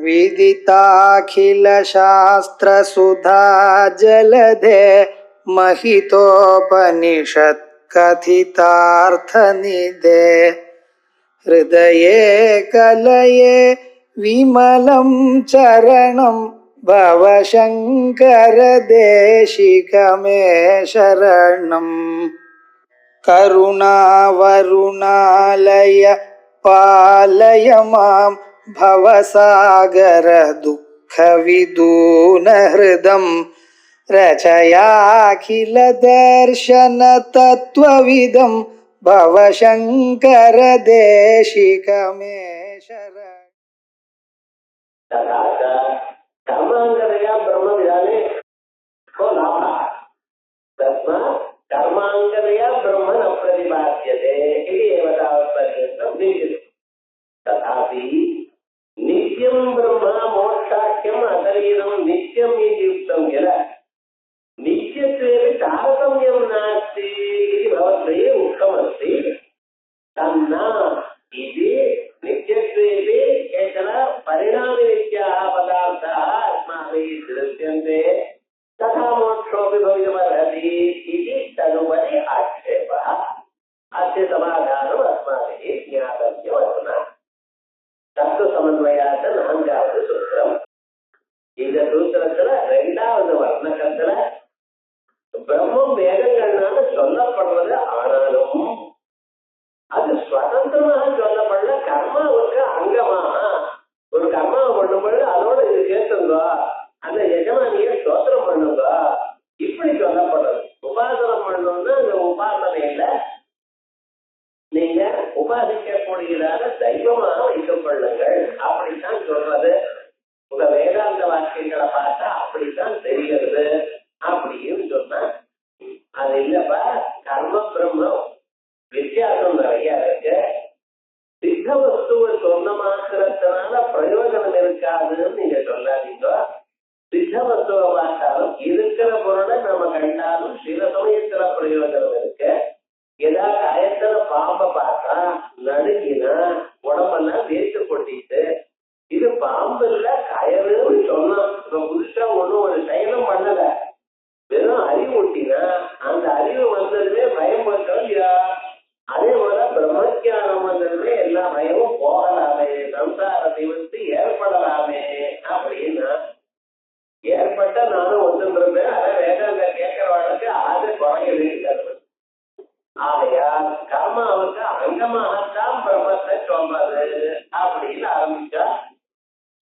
विदिताखिलशास्त्रसुधा जलधे महितोपनिषत् कथितार्थनिधे हृदये कलये विमलं चरणं भवशङ्कर देशिकमे शरणम् करुणावरुणालय पालय मां भवसागर दुःखविदूनहृदं रचयाखिल दर्शन तत्त्वविदं भवशङ्कर देशिकमे शरणम् कर्मांगदया ब्रह्म न प्रतिपाद्यते इति एव तावत्पर्यन्तं निश्चितं। तथापि नित्यं ब्रह्म मोक्षाख्यम् अशरीरं नित्यम् इति उक्तं किल, नित्यत्वेपि तारतम्यं नास्ति इति भवद्भिः उक्तमस्ति। तन्न इति नित्यत्वेपि केचन परिणामनित्याः पदार्थाः अस्माभिः दृश्यन्ते, तथा मोक्षोऽपि भवितुमर्हति इति तदुपरि आक्षेपः। अस्य समाधानम् अस्माभिः ज्ञातव्यमधुना। தத்துவசமன்வயாத்த 4வது சூத்திரம். இந்த சூத்திரத்துல 2வது வர்ணகத்துல பிரம்மம் வேதங்கள்னால சொல்லப்படுறது ஆனாலும் அது சுதந்திரமாக சொல்லப்படல, கர்மாவுக்கு அங்கமாக ஒரு கர்மாவை பண்ணும்போது அதோட இது சேர்த்துங்க, அந்த எஜமானிய ஸ்தோத்திரம் பண்ணுங்க, இப்படி சொல்லப்படுறது. உபாசனம் பண்ணணும்னா அந்த உபாசனையில நீங்க உபாசிக்கக்கூடியதான தெய்வமாக வைத்துக் கொள்ளுங்கள், அப்படித்தான் சொல்றது. உங்க வேதாந்த வாக்கியங்களை பார்த்தா அப்படித்தான் தெரிகிறது அப்படின்னு சொன்னா அது இல்லப்பா. கர்ம பிரம்மம் வித்தியாசம் நிறைய இருக்கு. சித்த வஸ்துவை சொந்தமாக்குறதுனால பிரயோஜனம் இருக்காதுன்னு நீங்க சொல்லாதீங்க. சித்த வஸ்துவை பார்த்தாலும் இருக்கிற பொருளை நம்ம கண்டாலும் சில சமயத்துல பிரயோஜனம் இருக்கு. ஏதாவது கயத்துல பாம்பை பார்த்தா நடுங்கினா உடம்பெல்லாம் வேத்து கொட்டிட்டு இது பாம்பு இல்ல கயறுன்னு சொன்னான். இப்ப புதுசா ஒண்ணும் ஒரு செயலும் பண்ணல, வெறும் அறிவூட்டினா அந்த அறிவு வந்ததுமே பயம் போட்டோம் இல்லையா. அதே போல பிரம்மஜானம் வந்ததுமே எல்லா பயமும் போகலாமே, சம்சாரத்தை வந்து ஏற்படலாமே அப்படின்னா ஏற்பட்ட நானும் ஒத்துருப்பேன். அதை வேதாந்த கேட்கிறவர்களுக்கு அது குறையுது. ஆகையால் கர்மாவுக்கு அங்கமாகத்தான் பிரம்மத்தை சொல்றது அப்படின்னு ஆரம்பிச்சா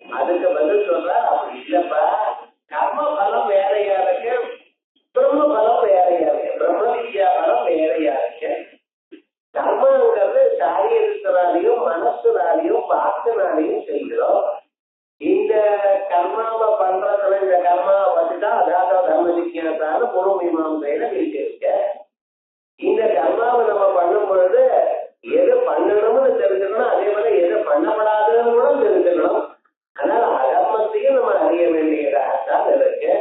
அதுக்கு பதில் சொல்றார், அப்படி இல்லப்பா, கர்ம பலம் வேறையா இருக்கு, பிரம்ம பலம் வேறையா இருக்கு, பிரம்ம வித்யா பலம் வேறையா இருக்கு. கர்மங்கிறது சாரீரத்தினாலையும் மனசுனாலையும் வாக்குனாலையும் செய்கிறோம். இந்த கர்மாவை பண்றதுல இந்த கர்மாவை பத்திதான் அதாவது தர்ம விஜயாத்தான பூர்வ மீமாசையில வீட்டிருக்க. இந்த கர்மாவை நம்ம பண்ணும் பொழுது எது பண்ணணும்னு தெரிஞ்சுக்கணும், அதே போல எது பண்ணப்படாதுன்னு கூட தெரிஞ்சுக்கணும். அதனால அகர்மத்தையும் நம்ம அறிய வேண்டியதாகத்தான் இருக்கு.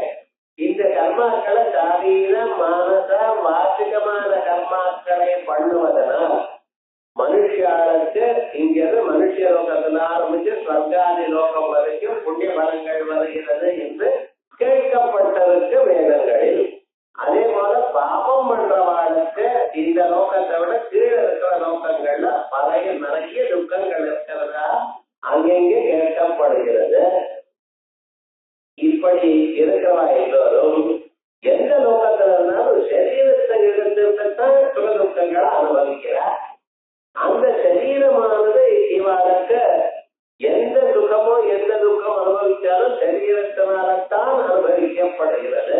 இந்த கர்மாக்களை சாரீர மானச வாசிகமான கர்மாக்களை பண்ணுவதனால் மனுஷாளுக்கு இங்கிருந்து மனுஷ லோகத்துல ஆரம்பிச்சு ஸ்வர்காதி லோகம் வரைக்கும் புண்ணிய பலங்கள் வருகிறது என்று கேட்கப்பட்டதற்கு வேதங்களில். அதே போல பாபம் பண்றவாளுக்கு இந்த லோகத்தை விட கீழே இருக்கிற லோகங்கள்ல பழைய நிறைய துக்கங்கள் இருக்கிறதா அங்கெங்கே கேட்கப்படுகிறது. இப்படி இருக்கிறவா எல்லோரும் எந்த லோகத்துல இருந்தாலும் சரீரத்தை எடுத்துதான் சுக துக்கங்களை அனுபவிக்கிறார். அந்த சரீரமானது இவளுக்கு எந்த சுகமோ எந்த துக்கம் அனுபவித்தாலும் சரீரத்தினால்தான் அனுபவிக்கப்படுகிறது.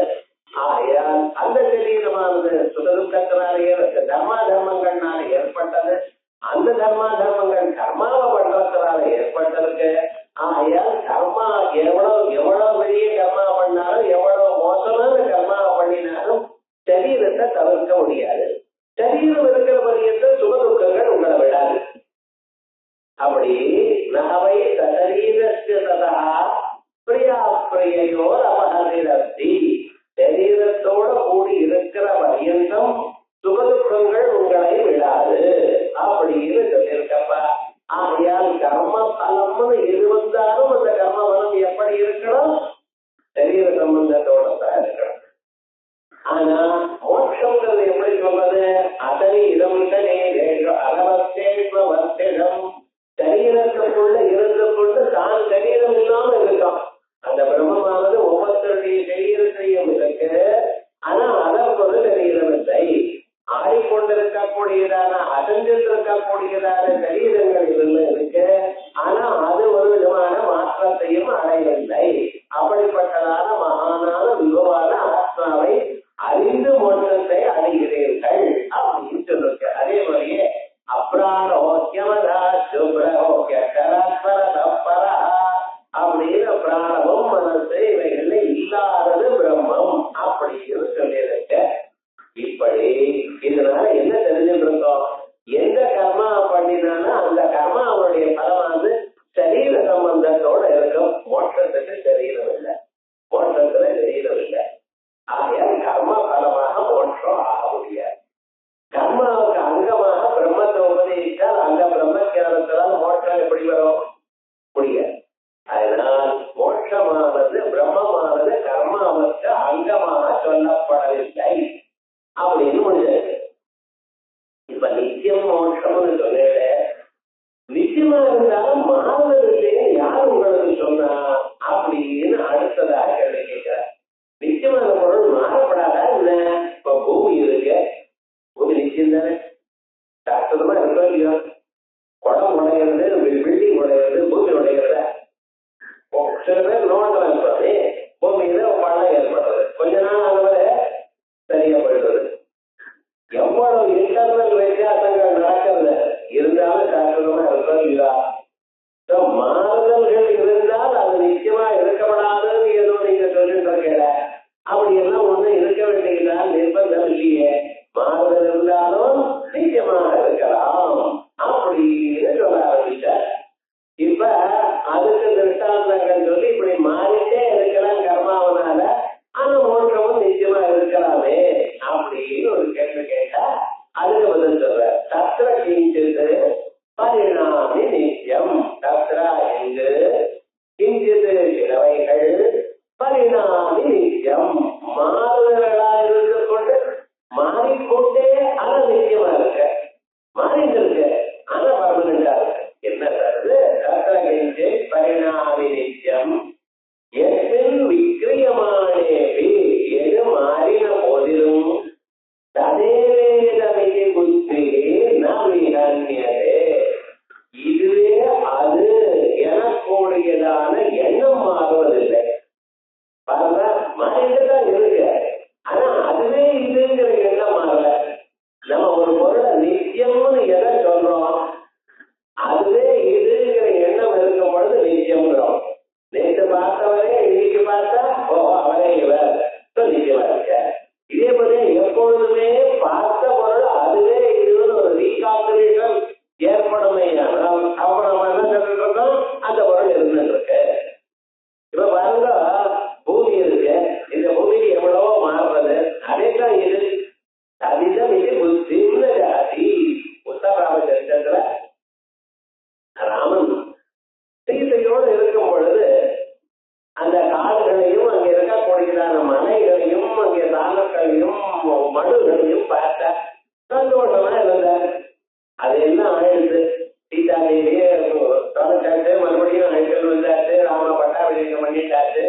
ஆகையால் அந்த சரீரமானது சுகதுக்கத்தினாலேயே தர்மா தர்மங்கள்னால ஏற்பட்டது. அந்த தர்மா தர்மங்கள் கர்மாவை பண்றதுனால ஏற்பட்டிருக்கு. ஆகையால் கர்மா எவ்வளவு பெரிய கர்மா பண்ணாலும் எவ்வளவு மோசமான கர்மா பண்ணினாலும் சரீரத்தை தவிர்க்க முடியாது. சரீரம் இருக்கிற பரியத்தில் சுகதுக்கங்கள் உங்களை விடாது. அப்படி நகவை சரீரஸ்ய சதா பிரியா பிரியோர் அபஹரிரஸ்தி, சரீரத்தோட கூடி இருக்கிற பரியந்தம் சுகதுக்கங்கள் உங்களை விடாது அப்படின்னு சொல்லியிருக்கப்பா. ஆகையால் கர்ம பலம்னு எதுவும் அங்கமாக சொல்லப்படவில்லை அப்படின்னு முடிஞ்சது. இப்ப நித்தியம் மோட்சம்னு சொல்லல, நிச்சயமா இருந்தாலும் மாறுதல் இல்லையே யார் உங்களுக்கு சொன்னா அப்படின்னு அடுத்ததாக கேள்வி கேட்கிறார். நிச்சயமான பொருள் மாறப்படாதா என்ன? இப்ப பூமி இருக்கு, பூமி நிச்சயம் தானே, சாஸ்திரமா இருக்கோ இல்லையோ, குடம் உடையிறது, பில்டிங் உடையிறது, பூமி உடையிறத. சில பேர் நோண்டலாம் சுவாமி, பூமியில பள்ளம் ஏற்படுறது, கொஞ்ச நாள் அளவுல சரியா போயிடுறது. எவ்வளவு இன்டர்னல் வித்தியாசங்கள் நடக்கிறது இருந்தாலும் சாஸ்திரமா இருக்கோ இல்லையா? மாறுதல்கள் இருந்தால் அது நிச்சயமா இருக்கப்படாதுன்னு ஏதோ நீங்க சொல்லிட்டு இருக்கல, அப்படி எல்லாம் ஒண்ணு இருக்க வேண்டியதுதான் நிர்பந்தம் இல்லையே. மாறுதல் இருந்தாலும் நிச்சயமாக இருக்கலாம் அப்படின்னு சொல்ல ஆரம்பிச்சார். இப்ப அதுக்கு திருஷ்டாந்தங்கள் சொல்லி இப்படி மாறிட்டே இருக்கலாம் கர்மாவனால, ஆனா மோட்சமும் நிச்சயமா இருக்கலாமே அப்படின்னு ஒரு கேள்வி கேட்டா அதுக்கு பதில் சொல்ற. தத்திர கிஞ்சித் பரிணாமி நித்தியம். தத்ரா எங்கு கிஞ்சித் சிலவைகள் பரிணாமி நித்தியம், மாறுதலா இருந்து கொண்டு மாறிக்கொண்டே ஆனா நிச்சயமா இருக்கு, மாறிட்டு இருக்கு ஆனா பர்மனண்டா இருக்கு. என்ன சொல்றது? தத்ர கிஞ்சித் பரிணாமி நித்தியம் எஸ்மின் விக்ரியமானேபி, எது மாறின போதிலும் ததேவேதமிதி புத்தி நவிஹன்யதே, இதுவே அது எனக்கூடியதான எண்ணம் மாறுவதில்லை. பாருங்க, மாறிட்டுதான் இருக்கு, ஆனா அதுவே இதுங்கிற எண்ணம் மாறல. நம்ம ஒரு பொருளை நித்தியம்னு எதை சொல்றோம், அதுவே இதுங்கிற எண்ணம் இருக்கும் பொழுது நித்தியம்ங்கிறோம். நேற்று பார்த்தவரே இன்னைக்கு பார்த்தா ஓ அவரே இவர் நிச்சயமா இருக்க. இதே போல எப்பொழுதுமே பார்த்த பொருள் அதுவே இதுன்னு ஒரு ரீகால்குலேஷன் ஏற்படுமே, அப்ப நம்ம என்ன சொல்லிட்டு இருக்கோம், அந்த பொருள் இருந்துட்டு இருக்கு. இப்ப பாருங்க, பூமி இருக்கு, இந்த பூமி எவ்வளவோ மாறுறது, அதேதான் இது அதிதம் இது புத்தி ஜாதி. உத்தராம சரித்திரத்துல ராமன் சீதையோடு இருக்கும் பொழுது அந்த காடுகளையும் அங்கே இருக்கக்கூடியதான மலைகளையும் அங்கே தானக்களையும் மடுகளையும் பார்த்த சந்தோஷமா இருந்தார். அது என்ன ஆயிடுது, சீதா தேவியே தொலைச்சாச்சு, மறுபடியும் அழைக்கல் வந்தாச்சு, ராம பட்டாபிஷேகம் பண்ணிட்டாச்சு,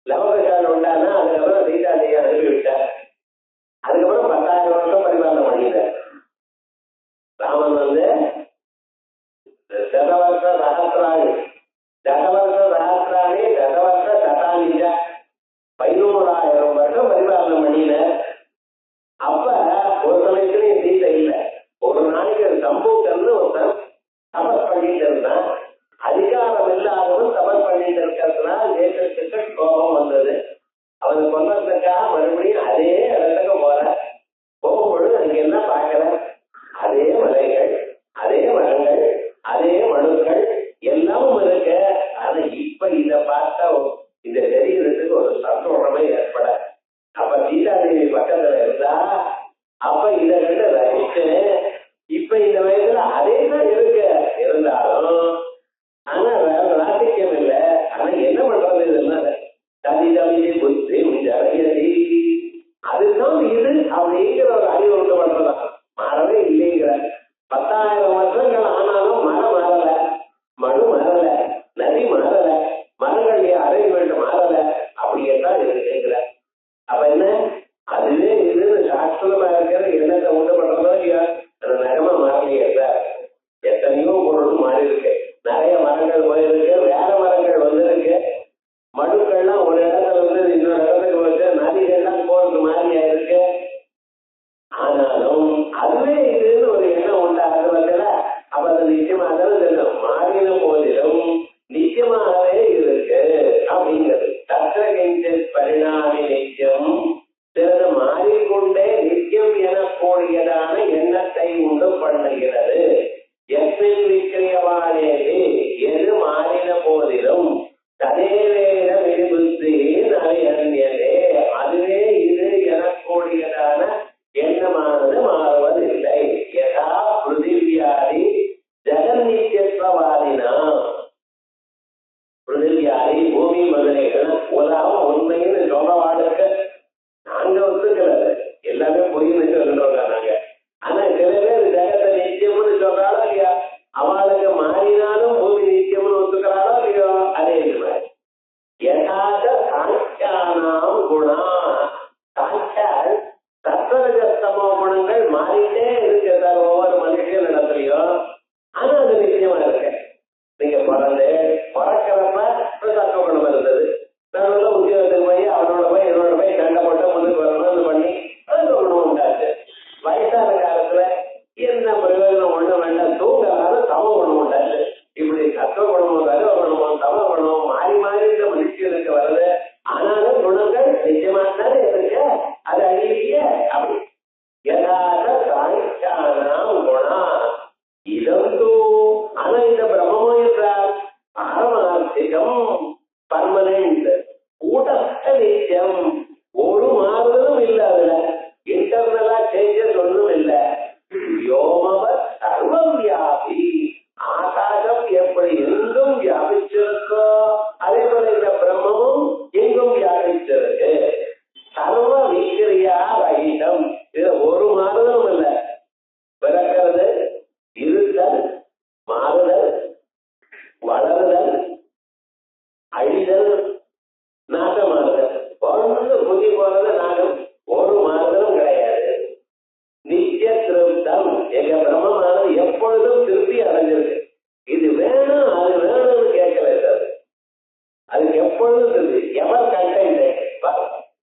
லவகசால் உண்டானா அதுக்கப்புறம் சீதா தேவி அனுப்பி விட்டார். அதுக்கப்புறம் 10,000 வருஷம் பரிபாலனை பண்ணிட்டார். ராமன் வந்து தசவர்ஷ சகசிராணி தசவர்ஷ சதானிஜ 11,000 வருஷம் பரிபாலனை பண்ணின. அப்ப ஒரு சமயத்துலயும் சீதை இல்லை. ஒரு நாளைக்கு சம்பூக்கன்னு ஒருத்தன் தபஸ் பண்ணிட்டு இருந்தான். அதிகாரம் இல்லாதவன் தபஸ் பண்ணிட்டு இருக்கிறதுனால தேசத்துக்கு கோபம் வந்தது. அவன் கொண்டதுக்காக மறுபடியும் அதே இடத்துக்கு போற. போகும்பொழுது அங்க என்ன பார்க்கிற, அதே மலைகள், அதே மரங்கள், அதே மனுக்கள் எல்லாமும் இருக்கு. ஆனா இப்ப இத பார்த்தா இந்த சரீரத்துக்கு ஒரு சந்தோஷமே ஏற்பட. அப்ப சீதாதேவி பக்கத்துல இருந்தா அப்ப இதை விட ரசிச்சு இப்ப இந்த வயசுல அதே தான் இருக்கு. இருந்தாலும் ஆனா ராசிக்கம் இல்லை. ஆனா என்ன பண்றது, இதெல்லாம் தனிதனி புத்தி ஜரகதி, அதுதான் இது அப்படிங்கிற ஒரு அறிவு உண்டு பண்றதான். மாறவே இல்லைங்கிற 10,000 வருஷங்கள் ஆனாலும் மரம் மாறல, மனு மாறல, நதி மாறல, மரங்களுடைய அரேஞ்ச்மெண்ட் மாறல, அப்படியே தான் இருக்குங்கிற. அப்ப என்ன, அதுவே இதுன்னு சாஸ்திரமா இருக்கிற எண்ணத்தை உண்டு பண்றதோ இல்லையா, அந்த நகமா மாறலையே சார். எத்தனையோ பொருள் மாறி இருக்கு, நிறைய மரங்கள் போயிருக்கு, வேற மரங்கள் வந்திருக்கு, மனுக்கள்லாம் ஒரு இடத்துல வந்து இன்னொரு இடத்துக்கு வந்து நதிகள்லாம் போறது மாதிரி ஆயிருக்கு. ஆனாலும் அதுவே இதுன்னு ஒரு எண்ணம் உண்டாகிறதுல அப்ப அது நிச்சயமாக மாறின போதிலும் நிச்சயமாகவே இருக்கு அப்படிங்கிறது. தத்திர பரிணாமி நித்தியம், சிலது மாறிக்கொண்டே நித்தியம் எனக்கூடியதான எண்ணத்தை உண்டு பண்ணுகிறது. எஸ்மின் விக்கிரியவானேவி, எது மாறின போதிலும் ததேவேத விருபுத்தி நவிஹன்யதே, அதுவே இது எனக்கூடியதான எண்ணமானது மாறுவதில்லை. யதா பிருதிவியாதி ஜெகன்நித்தியத்வவாதினா, பிருதிவியாதி பூமி முதலைகள் உலகம் உண்மைன்னு சொல்றவாளுக்கு அவங்க ஒத்துக்கிறது எல்லாமே பொய்ன்னு சொல்றோம் நாங்க. ஆனா சில பேர் ஜெகத்தை நித்தியம்னு சொல்றாளோ இல்லையா, அவளுக்கு மாறினாலும் பூமி நித்தியம்னு ஒத்துக்கிறாளோ இல்லையோ, அதே மாதிரி யதார்த்த சாட்சியானாம் குணா, சாட்சால் சத்வரஜஸ்தமோ குணங்கள் மாறிட்டே இருக்கு சார் ஒவ்வொரு மனுஷன் இடத்துலயும். ஆனா அது நிச்சயமா இருக்கு. நீங்க பிறக்கிறப்ப சத்துவ குணம் இருந்தது, நல்ல உத்தியோகத்துக்கு போய் அவனோட போய் என்னோட போய் சண்டை போட்டு முன்னுக்கு வரணும்னு பண்ணி சத்துவ குணம் உண்டாச்சு. வயசான காலத்துல என்ன பிரயோஜனம் ஒண்ணு வேண்டாம், தூங்காத தம குணம் உண்டாச்சு. இப்படி சத்துவ குணமும் ரஜ குணமும் தம குணமும் மாறி மாறி இந்த மனுஷனுக்கு வருது. ஆனாலும் குணங்கள் நிச்சயமா தானே இருக்கு, அது அழிய அப்படி யதார்த்த சாட்சானாம் குணா இதந்து. ஆனா இந்த பிரம்மம் என்றால் பாரமார்த்திகம், பர்மனன்ட், கூட்டஸ்த நித்தியம், ஒரு மாறுதலும் இல்லை, அதுல இன்டர்னலா சேஞ்சஸ் ஒன்றும் இல்லை. யோமவத் சர்வம் வியாபி, ஆகாசம் எப்படி எங்கும் வியாபிச்சிருக்கோ அதே போல இந்த பிரம்மமும் எங்கும் வியாபிச்சிருக்கு. சர்வ விக்கிரியா ரகிதம், இது ஒரு மாறுதலும் இல்லை. பிறக்கிறது, இருத்தல், மாறுதல், வளருதல், அழிதல், நாசமாறுதல், ஒன்று புதி போறது நாகம், ஒரு மாறுதலும் கிடையாது. நித்திய திருப்தம், எங்க பிரம்மமானது எப்பொழுதும் திருப்தி அடைஞ்சிருக்கு. இது வேணும் அது வேணும்னு கேட்கல சார், அதுக்கு எப்பொழுதும் திருப்தி, எவர் கண்டென்ட்.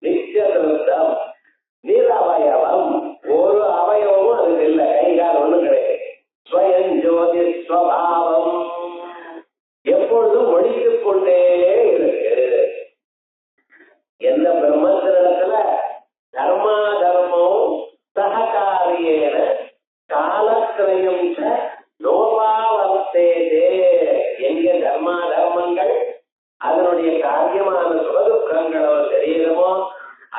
நித்திய திருப்தம், நிரவயவம், ஒரு அவயவமும் அதுக்கு இல்லை, கைகால் ஒண்ணும் கிடையாது. ஸ்வயம் ஜோதி ஸ்வபாவம், எப்பொழுதும் ஒழித்துக் கொண்டே இருக்கு. எந்த பிரம்மத்தினிடத்துல தர்மா தர்மம் சககாரியேன காலக்கிரயம் நோபாவர்த்தேதே, எங்க தர்மா தர்மங்கள் அதனுடைய காரியமான சுகதுக்கங்களோ தெரியணுமோ,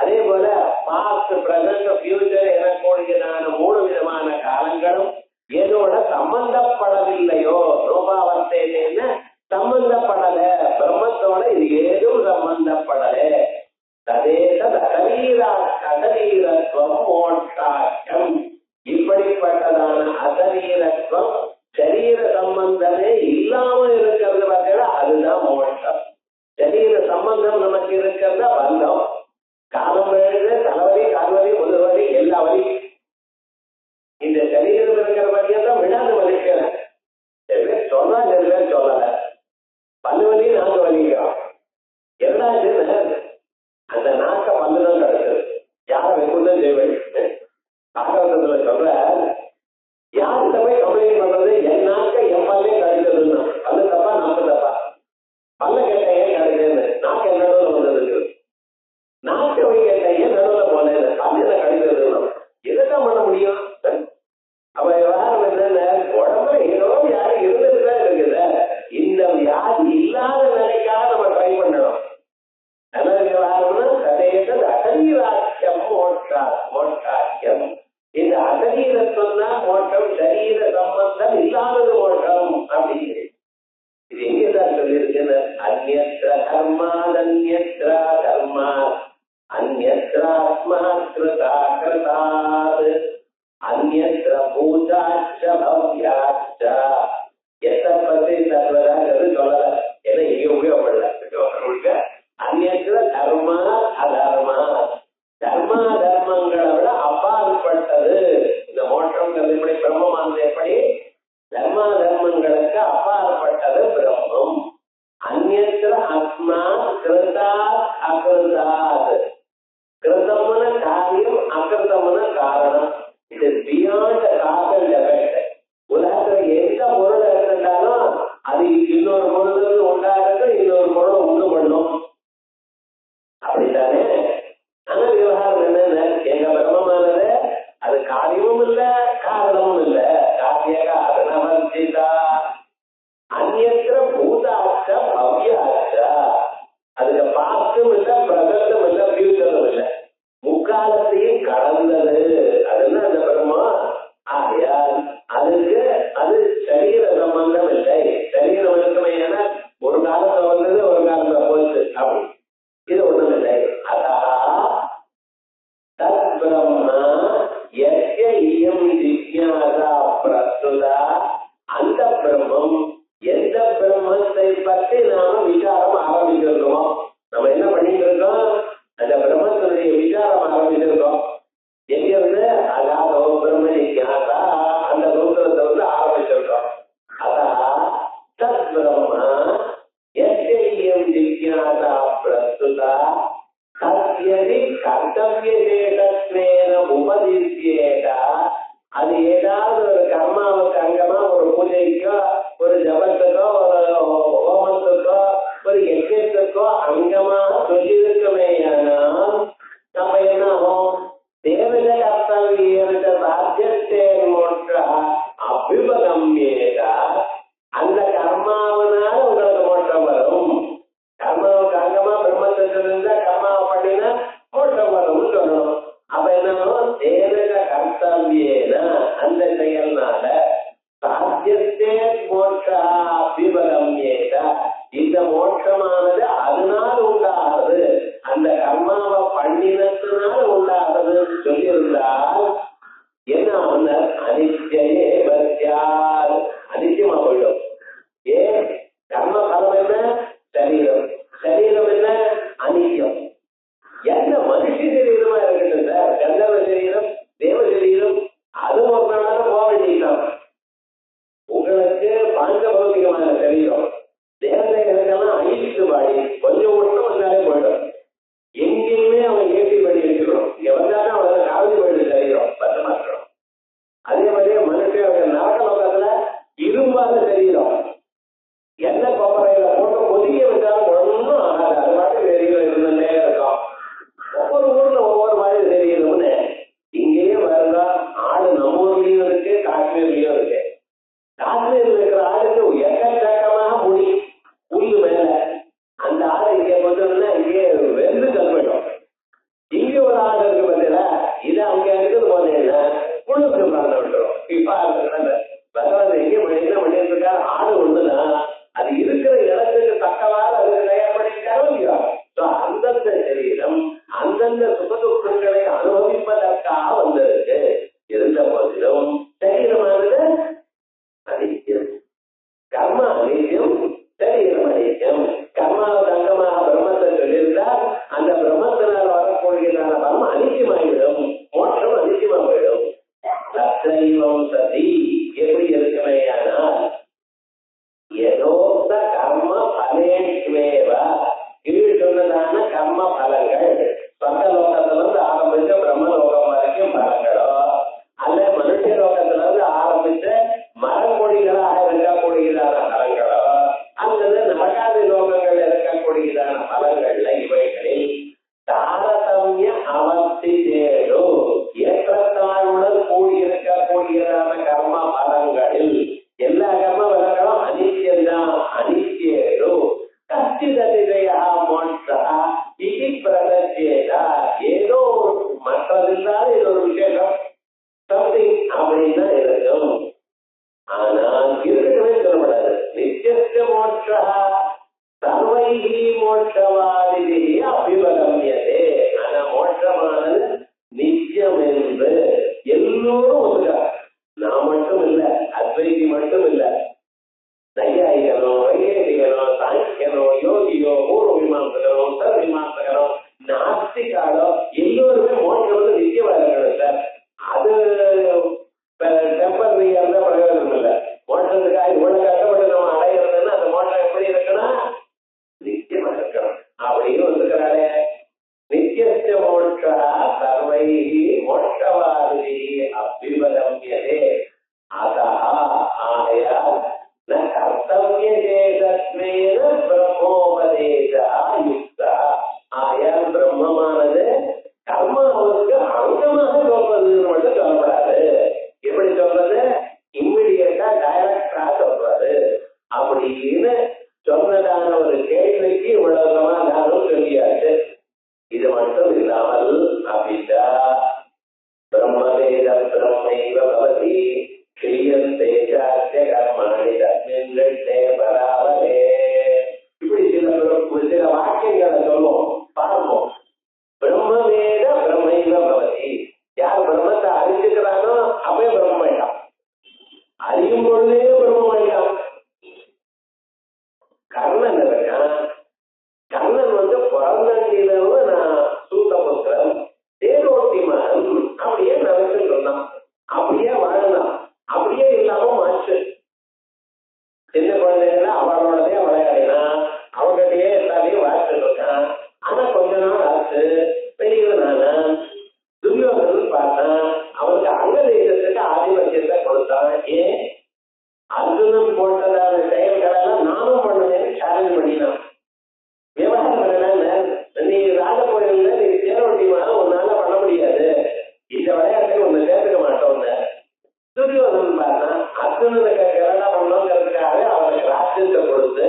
அதே போல பாஸ்ட் பிரசன்ட் ஃபியூச்சர் எனக்கூடியதான 3 விதமான காலங்களும் எதோட சம்பந்தப்படவில்லையோ, நோபாவர்த்தேதேன்னு சம்பந்தப்படல, பிரம்மத்தோட இது ஏதும் சம்பந்தப்படல. ததேதத் அசரீரத்துவம் மோட்சாட்சம், இப்படிப்பட்டதான அசரீரத்துவம், சரீர சம்பந்தமே இல்லாம இருக்கிறது பார்த்தா அதுதான் மோட்சம். சரீர சம்பந்தம் நமக்கு இருக்கிறதா பந்தம், காலம் எழுது, தலைவலி, கால்வலி, முதுவலி, எல்லா வலி இந்த சரீரம் இருக்கிற வழியெல்லாம் விடாது வலிக்கிறேன். சில பேர் சொன்னா, சில பேர் சொல்லல. பல்லு வலி, நாக்கு வலிக்கிறோம், எல்லாச்சுன்னு அந்த நாக்க பல்லுதான் கிடக்குது. யார வைக்குதான் செய்வேன். ஆகவசத்துல சொல்ற, யார்கிட்ட போய் கம்ப்ளைண்ட் பண்றது, என் நாக்க என் பல்லே கடிச்சதுன்னா, பல்லு தப்பா நாக்கு தப்பா, பல்ல கேட்ட ஏன் கடிச்சதுன்னு, நாக்கு என் நடுவில் வந்ததுக்கு, நாக்க போய் கேட்ட ஏன் நடுவில் போனேன்னு, பல்லு என்ன கடிச்சதுன்னா, எதுதான் பண்ண முடியும். அப்ப விவகாரம் என்னன்னு, உடம்புல ஏதோ வியாதி இருந்துட்டுதான் இருக்குது. இந்த வியாதி இல்லாத நிலைக்காக நம்ம ட்ரை பண்ணணும். நல்ல விவகாரம்னா சதேசத் அசரீராட்சியம் மோட்சாட்சியம். இந்த அசரீரத்துவம் தான் மோட்சம், சரீர சம்பந்தம் இல்லாதது மோட்சம் அப்படின்னு இது எங்கேதான் சொல்லியிருக்குன்னு, அந்யத்ர கர்மாத் அந்யத்ரா கர்மாத் அந்யத்ராஸ்மாத் கிருதா கிருதாத் அந்யத்ர பூதாச்ச பவ்யாச்ச. எதை பத்தி தருவதாங்கிறது சொல்லல, ஏன்னா இங்கே உபயோகப்படல. அந்நியத்துல தர்மா அதர்மா, தர்மா தர்மங்களை விட அப்பாற்பட்டது இந்த மோட்சம்ங்கிறது. எப்படி பிரம்மமானது, எப்படி தர்மா தர்மங்களுக்கு அப்பாற்பட்டது பிரம்மம். அந்நியத்துல அஸ்மா கிருதா அகிருதாத், கிருதம்னு காரியம், அகிருதம்னு காரணம். இது பியாண்ட் காசல் எஃபெக்ட். உலகத்துல எந்த பொருள் இருந்தாலும் அது இன்னொரு பொருள் உண்டாகிறது, இன்னொரு பொருளை உண்டு பண்ணும், அப்படித்தானே. ஆனா விவகாரம் என்னன்னு, எங்க பிரம்மமானது அது காரியமும் இல்ல காரணமும் இல்ல, காரிய காரணவர்ஜிதா. அந்நியத்திர பூதாச்ச பவ்யாச்ச, அதுக்கு பாஸ்டும் இல்ல, பிரசன்டும் இல்ல, ஃபியூச்சரும் இல்ல, முக்காலத்தையும் கடந்தது. அதுதான் அந்த பிரம்மம். ஆகையால் அதுக்கு அது சரீர சம்பந்தம் இல்லை. சரீரம் இருக்குமே, ஏன்னா ஒரு காலத்துல வந்தது, जिज्ञासा प्रस्तुता तद्यदि कर्तव्यशेषत्वेन उपदिश्येत அது ஏதாவது ஒரு கர்மாவுக்கு அங்கமா ஒரு பூஜைக்கோ ஒரு ஜபத்துக்கோ ஒரு ஹோமத்துக்கோ ஒரு யஜ்ஞத்துக்கோ அங்கமா சொல்லியிருக்குமேயானால் நம்ம என்ன ஆகும் தேவத கர்த்தவியத சாத்தியத்தே மோட்ச அபிபகம்யேத அந்த கர்மாவனால உங்களுக்கு மோட்சம் வரும். கர்மாவுக்கு அங்கமா பிரம்மத்துல இருந்தா கர்மாவை பண்ணினா மோட்சம் வரும்னு சொல்லணும். அப்ப என்ன தேவத கர்த்தவியேன அந்த செயல்னால சாத்தியத்தே மோட்ச அபிபகம்யேத இந்த மோட்சமானது அதனால் உண்டாகிறது அந்த கர்மாவை பண்ணினதுனால உண்டாகிறதுன்னு சொல்லியிருந்தால் என்ன அனித்தியே வர்த்தியால் அனித்தியமா போயிடும். ஏன் கர்ம பலம் என்ன சரீரம், சரீரம் என்ன அனித்தியம். என்ன மனுஷ சரீரமா இருக்கட்டும் சார், கந்தர்வ சரீரம் தேவ சரீரம் அது ஒரு நாள் போக வேண்டியதான். உங்களுக்கு பாஞ்ச பௌத்திகமான சரீரம் தேவதைகளுக்கெல்லாம் ஐந்து பாடி கொஞ்சம் மட்டும் வந்தாலே போயிடும். எங்கேயுமே அவன் ஏற்றி பண்ணி எடுத்துக்கணும். இங்க வந்தாலும் அவனை காவலி போயிட்டு சரீரம் பத்திரமா இருக்கணும். அதே மாதிரியே மனுஷன் நரக லோகத்துல இரும்பாத சரீரம் என்ன கொப்பரையில போட்டு கொதிக்க வச்சாலும் ஒன்றும் ஆகாது. அது பாட்டு சரீரம் இருந்துட்டே இருக்கும். ஒவ்வொரு ஊர்ல ஒவ்வொரு மாதிரி சரீரம்னு இங்கேயே வருதா ஆடு நம்ம ஊர்லயும் இருக்கு, காஷ்மீர்லயும் இருக்கு. காஷ்மீர்ல இருக்கிற ஆடுக்கு எக்கச்சக்கமாக முடி புல்லு மேல அந்த ஆடை இங்கே கொண்டு இங்கே வெந்து கல்விடும். இங்க ஒரு ஆடு இருக்கு பார்த்தீங்களா, இது அங்க இருக்குது போனீங்கன்னா புழுக்கு பிறந்த விட்டுரும். பகவான் எங்க என்ன பண்ணிட்டு இருக்கா, ஆடு ஒண்ணுதான் அது இருக்கிற இடத்துக்கு தக்கவாறு அதுக்கு தயார் பண்ணிட்டாரோ. அந்தந்த சரீரம் அந்தந்த சுகதுக்கங்களை அனுபவிப்பதற்காக வந்திருக்கு. இருந்த போதிலும் சரீரமானது அனித்தியம், கர்மா அனித்தியம், சரீரம் அனித்தியம். கர்மாவுக்கு அங்கமாக பிரம்மத்தை சொல்லியிருந்தால் அந்த பிரம்மத்தினால் வரக்கூடியதான பலம் அனித்தியமாகிவிடும், மோட்சம் அனித்தியமா போயிடும். தத்தைவம் சதி எப்படி இருக்குமையானால் ஏதோக்த கர்ம பலேஷ்வேவா கீழ் சொன்னதான கர்ம பலங்கள் சொர்க்கலோகத்திலிருந்து ஆரம்பிச்ச பிரம்மலோகம் வரைக்கும் பலங்களோ அல்ல மனுஷ லோகத்திலிருந்து ஆரம்பிச்ச மரக்கொடிகளாக இருக்கக்கூடியதான பலங்களோ அல்லது நரகாதி லோகங்கள் இருக்கக்கூடியதான பலங்கள்ல இவைகளில் தாரதமிய அவஸ்திதேடு ஏற்றத்தாழ்வுடன் கூடியிருக்கக்கூடியதான கர்ம பலங்களில் எல்லா கர்ம பலங்களும் அனித்தியம்தான். அனித்தியேடு கஷ்டிததிதயா மோட்சா இது பிரதச்சேதா ஏதோ மற்றதில்லாத இது ஒரு விசேஷம் சம்திங் அப்படின்னு இருக்கும். ஆனால் இருக்கவே சொல்லப்படாது. நித்திய மோட்சா சர்வைகி மோட்சவாதி அபிபகமியதே. ஆனா மோட்சமானது நித்தியம் என்று எல்லோரும் ஒத்துக்கிறார். நான் மட்டும் இல்ல, அத்வைதி மட்டும் இல்ல, நையாயிகனோ வைகேதிகனோ சாங்கியனோ யோகியோ பூர்வ மீமாசகனோ உத்தர மீமாசகனோ நாஸ்திகாலோ எல்லோருமே மோட்சம் வந்து நித்தியமா இருக்கணும் சார். அது டெம்பரரியா இருந்தா பிரயோஜனம் இல்லை. மோட்சத்துக்காக இவ்வளவு கஷ்டப்பட்டு நம்ம அடைகிறதுன்னா அந்த மோட்சம் எப்படி இருக்கணும், நித்தியமா இருக்கணும் அப்படின்னு வந்துக்கிறாரே. நித்திய மோட்சா சர்வை மோட்சவாதி அபிபகமியதே. அதா ஆகையால் ந கர்த்தவ்யசேஷத்வேன பிரம்மோபதேசா யுக்தா. ஆகையால் பிரம்மமானது கர்மாவுக்கு அங்கமாக சொல்வதுன்னு மட்டும் சொல்லப்படாது. எப்படி சொல்றது, இம்மிடியட்டா டைரக்டா சொல்றது அப்படின்னு சொன்னதான ஒரு கேள்விக்கு இவ்வளவு சமாதானம் சொல்லியாச்சு. இது மட்டும் இல்லாமல் அபிதா பிரம்மவேத பிரம்மைவ பவதி கிரியந்தே சாஸ்ய கர்மாணி தஸ்மின் ரிஷ்டே பராவரே. இப்படி சில வாக்கியங்களை சொல்லுவோம், பார்ப்போம். பிரம்மவேத பிரம்மைவ பவதி. யார் பிரம்மத்தை அறிஞ்சுக்கிறானோ அப்பவே பிரம்மமாயிட்டான். அறியும் பொழுதே பிரம்மமாயிட்டான். கர்ணன் இருக்கான். கர்ணன் வந்து பிறந்தங்கிலவு நான் சூத்தபுத்திரன் தேரோட்டிமான் அப்படியே நினைச்சு சொன்னான். அப்படியே வாழ்ந்தான். அப்படியே இல்லாம மாற்று. சின்ன குழந்தைகள அவ எல்லாரையும் வாழ்த்துட்டு இருக்கான். ஆனா கொஞ்ச நாள் ஆச்சு, பெரியவனான துரியோதனன் பார்த்தான், அவனுக்கு அங்க தேசத்துக்கு ஆதிபத்தியத்தை கொடுத்தான். ஏன்? அர்ஜுனன் போட்டதான செயல்களெல்லாம் நானும் பண்ணுவேன்னு சேலஞ்ச் பண்ணினான். விவகாரம் என்னன்னா, நீ ராஜகோயில்ல நீ தேரோட்டியமான உன்னால பண்ண முடியாது, இந்த விளையாட்டை ஒண்ணு சேர்த்துக்க மாட்டோம்னு. துரியோதனன் பார்த்தான், அர்ஜுனனுக்கு கரடா பண்ணோங்கிறதுக்காக அவனுக்கு ராஜ்யத்தை கொடுத்து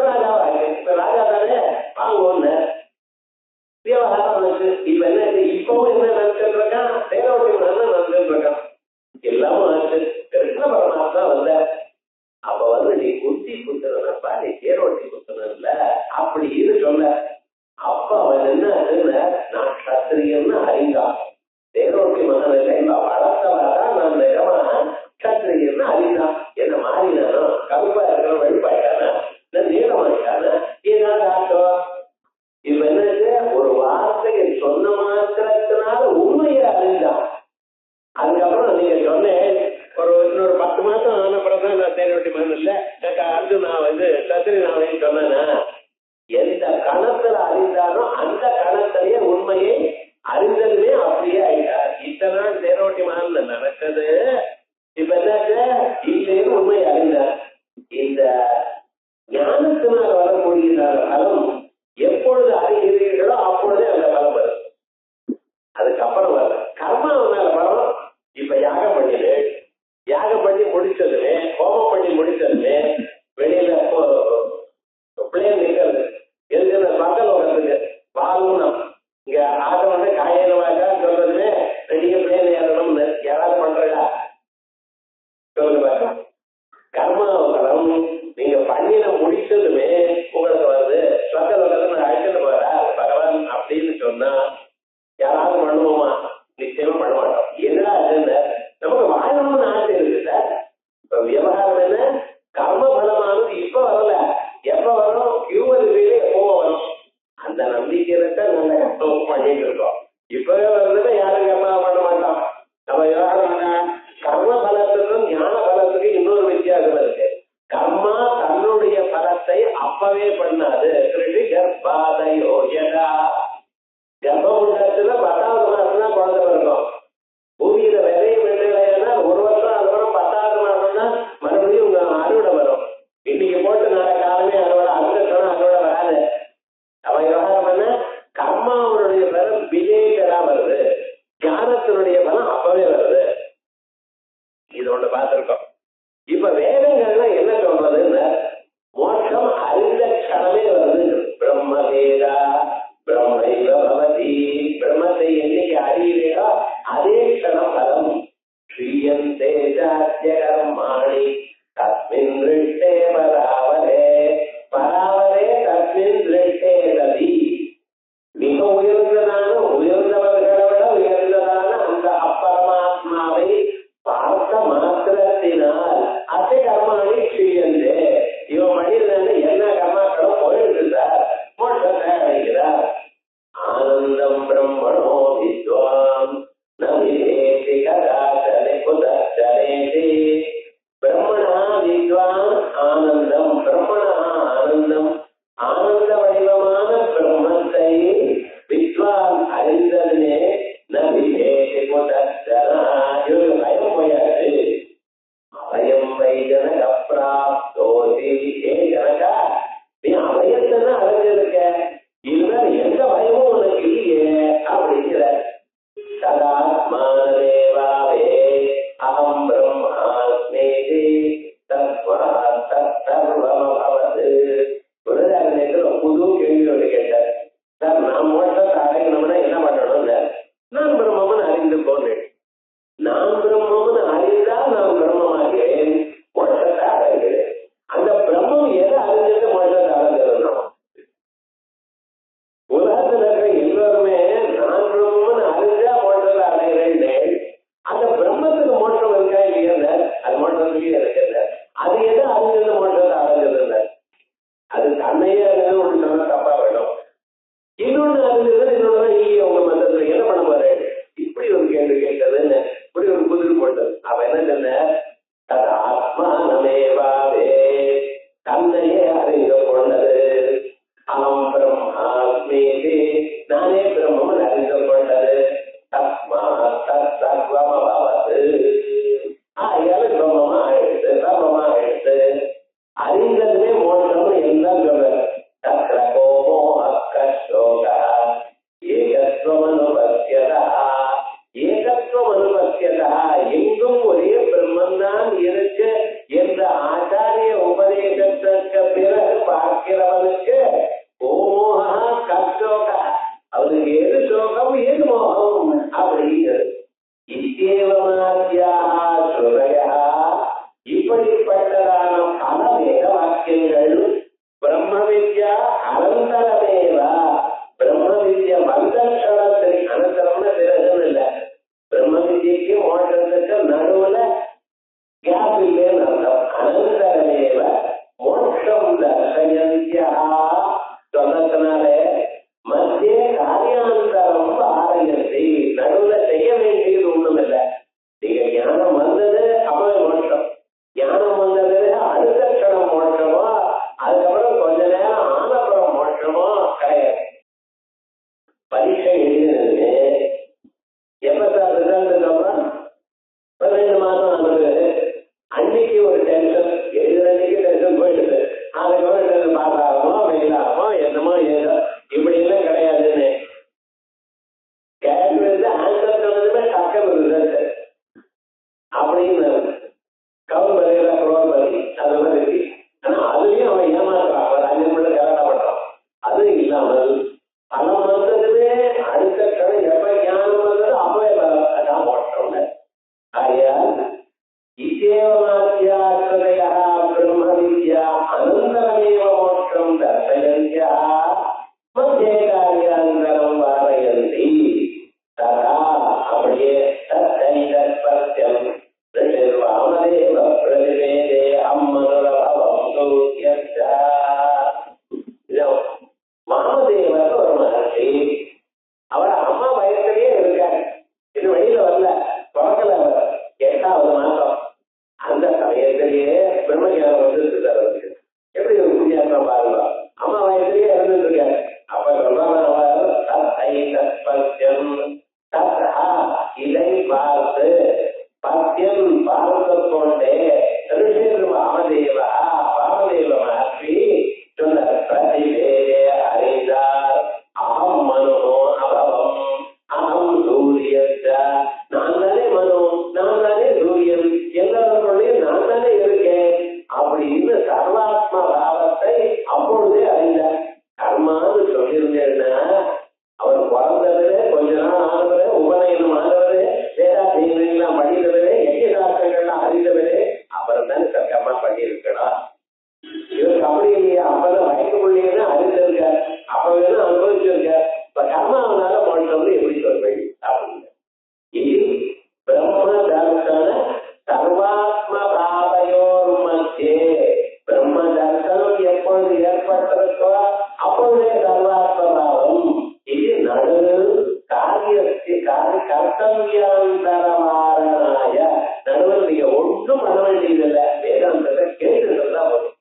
ராஜாவாங்க. இப்ப ராஜா தானே வாங்குவோன்னு விவகாரம் வந்துச்சு. இப்ப என்ன, இப்பவும் என்ன நினைச்சிட்டு இருக்கான், தேரோட்டியமான நினைச்சிட்டு இருக்கான். எல்லாமும் ஆச்சு. கிருஷ்ண பரமாத்மா வந்த அப்ப வந்து நீ குத்தி குத்துறப்பா, நீ தேரோட்டி குத்துறல அப்படின்னு சொல்ல. அப்ப அவன் என்ன, நான் சத்திரியன்னு அறிந்தான். தேரோட்டி மகன் இல்லை, வளர்த்தவாதான் நான் நிஜமா சத்திரியன்னு அறிந்தான். என்ன மாறினானோ, கருப்பா இருக்கிற வெளுப்பாயிட்டானா, நீளமாயிட்டானா, ஏதாவது ஆட்டோம். இப்ப என்ன, ஒரு வார்த்தையை சொன்ன மாத்திரத்தினால உண்மையை அறிந்தான். அதுக்கப்புறம் நீங்க சொன்னேன், இன்னொரு 10 மாசம் ஆன பிறகுதான் நான் தேரோட்டி மகன் இல்ல, அர்ஜுனா வந்து சத்திரியனாவைன்னு சொன்னா, எந்த கணத்துல அறிந்தானோ அந்த கணத்திலேயே உண்மையை அறிந்ததுமே அப்படியே ஆயிட்டார். இத்தனை நாள் தேரோட்டி மகன் நடந்தது, இப்ப என்ன, இல்லைன்னு உண்மையை அறிந்தார். இந்த ஞானத்தினால் வரக்கூடிய பலம் எப்பொழுது அறிகிறீர்களோ அப்பொழுதே அந்த பலம் வரும். அதுக்கப்புறம் வர கர்மாவனால பலம். இப்ப யாகம் பண்ணிடு, யாகம் பண்ணி முடிச்சதுமே, ஹோமம் பண்ணி முடிச்சதுமே வெளியில பிளேன் நிக்கிறது எதுக்கு, பக்கலோகத்துக்கு வாங்கணும். இங்க ஆகவன காயனமாக சொல்றதுமே ரெடிய பிளேன் ஏறணும்னு யாராவது பண்றா சொல்லுங்க பாருங்க. கர்மாவனம் நீங்க பண்ணின முடிச்சதுமே உங்களுக்கு வந்து பக்கலோகத்தை அழைச்சிட்டு போறா பகவான் அப்படின்னு சொன்னா யாராவது பண்ணுவோமா? நிச்சயமா பண்ண மாட்டோம். என்னடா நமக்கு வாழணும்னு ஆசை இருக்கு சார். இப்ப விவகாரம் என்ன, கர்ம பலமானது இப்ப வரல, எப்ப வரும், யூவதிலே எப்போ வரும். அந்த நம்பிக்கையில நல்ல கஷ்டம் பண்ணிட்டு இருக்கோம். இப்பவே வருதுன்னா யாரும் கர்மா பண்ண மாட்டோம். நம்ம விவகாரம் கர்ம பலத்துக்கும் ஞான பலத்துக்கும் இன்னொரு வித்தியாசம் இருக்கு. கர்மா தன்னுடைய பலத்தை அப்பவே பண்ணாது. கிருஷி கர்ப்பாதயோ யதா, கர்ப்பமுண்டத்துல 10வது மாசம் தான் குழந்தை பிறக்கும். பூமியில விதைய விளையாடுனா 1 வருஷம், அதுக்கப்புறம் 10வது மாசம் தான் மறுபடியும் உங்க அறுவடை வரும். இன்னைக்கு போட்டு நாளை காலமே அறுவடை, அடுத்த அறுவடை வராது. அவன் விவகாரம் என்ன, கர்மாவனுடைய பலம் விஜயகரா வருது, ஞானத்தினுடைய பலம் அப்பவே வருது. இது ஒன்று பார்த்திருக்கோம். இப்ப வேதங்கள்லாம் என்ன சொல்றதுன்னு, மோட்சம் அறிந்த க்ஷணமே வருது. பிரம்மவேதா பிரம்மைவ பவதி, பிரம்மத்தை என்னைக்கு அறிகிறீரோ தானே பிரம்மம் அறிந்து கொண்டது. தத்வமபவது ஆகையால பிரம்மமா ஆயிடுத்து, பிரம்மமா ஆயிடுத்து. அறிந்ததுமே மோட்சம் எல்லாம் சொல்றாரு. தத்ரகோமோ அக்கோகா ஏகத்துவம் அனுபத்தியதா, ஏகத்துவம் அனுபத்தியதா, எங்கும் ஒரே பிரம்மன் தான் இருக்கு என்ற ஆச்சாரிய உபதேசத்திற்கு பிறகு பார்க்கிறவனுக்கு ஓமோகா கஷோகா, அவனுக்கு எது சோகம் எது மோகம் அப்படிங்கிறது. இப்படிப்பட்டதான பல வேத வாக்கியங்கள் பிரம்ம வித்யா அனந்தரமேவா, பிரம்ம வித்யா வந்தக்ஷணத்தில் அனந்தரம்னு பிறகு இல்ல, பிரம்ம வித்யக்கு மோட்சத்துக்கு நடுவுல கேப் இல்லைன்னு அர்த்தம். அனந்தரமேவ மோட்சம் தர்சயந்தியா சொன்னதுனாலே மத்திய காரியாந்தரம் ஆரயத்தை, நடுவுல செய்ய வேண்டியது ஒண்ணும் இல்லை. நீங்க ஞானம் வந்தது அப்பவே மோட்சம், ஞானம் வந்தது அடுத்த கணம் மோட்சமோ, அதுக்கப்புறம் கொஞ்ச நேரம் ஆனப்புறம் மோட்சமோ கிடையாது. பரீட்சை எழுதினது எப்ப சார் ரிசல்ட்டுக்கு அப்புறம் 2 மாசம் ஆனது, அன்னைக்கு ஒரு டென்ஷன், எழுதுறதுக்கு டென்ஷன் போயிடுது, அதுக்கப்புறம் பாஸ் ஆகுமோ வெயில் ஆகுமோ என்னமோ ஏதோ இப்படி எல்லாம் கிடையாதுன்னு கேட்டு ஆன்சர் சொன்னதுமே டக்குனு ரிசல்ட் அப்படின்னு கவுன்பலியில குரோன்பலி அது மாதிரி இருக்கு. ஆனா அதுலயும் அவன் ஏமாத்துறான், ஒரு 5 நிமிடம் கரெக்டா பண்றான். அது இல்லாமல் பணம் வந்ததுமே அடுத்த கடை எப்ப ஞானம் வந்தது அப்பவே நான் போட்டோம். ஆகையால் இசேவமாத்தியா பிரம்ம வித்யா அனந்தரமேவ மோட்சம் தர்சயந்தியா மத்திய காரியாந்தரம் வாரயந்தி ததா அப்படியே தத்தைதற்பத்யம் ரிஷிர்வாமதேவ பிரதிவேதே அம்மனுரபவம் கௌத்யச்சா. வாமதேவர் ஒரு மகர்ஷி, அவர் அம்மா வயசுலயே இருக்காரு, இது வெளியில வரல, பிறக்கல, அவர் 8வது மாசம். அந்த சமயத்திலேயே பிரம்மஞானம் வந்து அவருக்கு எப்படி ஒரு வித்தியாசம் பாருங்க, அம்மா வயசுலயே இருந்துட்டு இருக்காரு. அப்ப சொல்றாங்க இதை பார்த்து பத்தியம் பார்த்து கொண்டே ரிஷிர் வாமதேவ மகர்ஷி சொன்ன பிரதிவேதே அறிந்தார். அகம் மனோ அபவம் அகம் சூரியத்த, நான் தானே மனோ, நான் தானே சூரியன், எல்லாருக்குள்ளேயும் நான் தானே இருக்கேன் அப்படின்னு சர்வாத்ம பாவத்தை அப்பொழுதே அறிந்தார். கர்மான்னு சொல்லியிருந்தேன்னா அவர் பிறந்தவரே கொஞ்ச நாள் ஆனவரே, உபநயனம் ஆனவரே, வேதாத்தியங்கள்லாம் படித்தவரே, யஜ்ஞசாஸ்திரங்கள்லாம் அறிந்தவரே, அப்புறம் தானே சார் கர்மா பண்ணியிருக்கணும். இவருக்கு அப்படி இல்லையா, அப்பதான் வயசுக்குள்ளேயே அறிந்திருக்கார், அப்பவேதான் அனுபவிச்சிருக்கார். இப்ப கர்மாவனால மோட்சம்னு எப்படி சொல்றீங்க அப்படின்னு. இது பிரம்ம தர்சன சர்வாத்ம பாவையோர் மத்தியே, பிரம்ம தர்சனம் எப்பொழுது ஏற்பட்டிருக்கோ அப்பொழுதே சர்வாத்ம பாவம். இது நடுவு கர்த்தவியாந்தரமாரனாய, நடுவில் நீங்க ஒன்றும் பண்ண வேண்டியதில்லை, வேதாந்தத்தை கேட்டுதான் வரும்.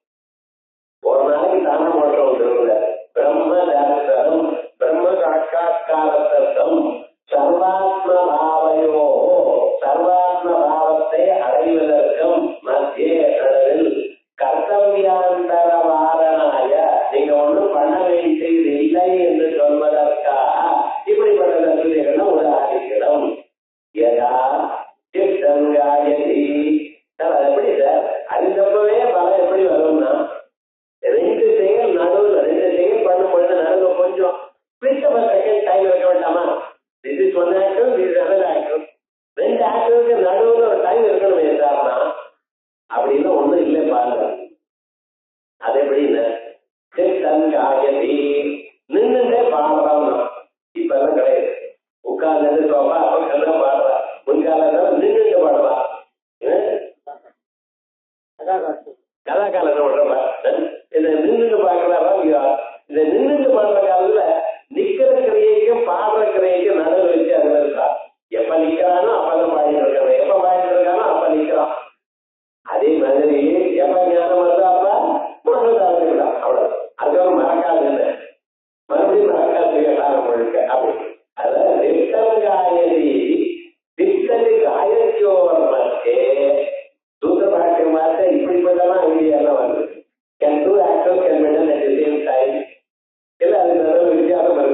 ஒரு நாளைக்கு தான மோட்சம் வந்துருங்க. பிரம்ம தர்சனம் பிரம்ம சாட்சாத்காரத்தம் சர்வாத்ம பாவையோ, சர்வாத்ம பாவத்தை அடைவதற்கும் மத்திய நடுவில் கர்த்தவியாந்தரமாரனாய, நீங்க ஒன்றும் பண்ண வேண்டியது இல்லை என்று சொல்வதற்காக இப்படிப்பட்ட தத்துவங்களை உதாரிக்கிறோம்.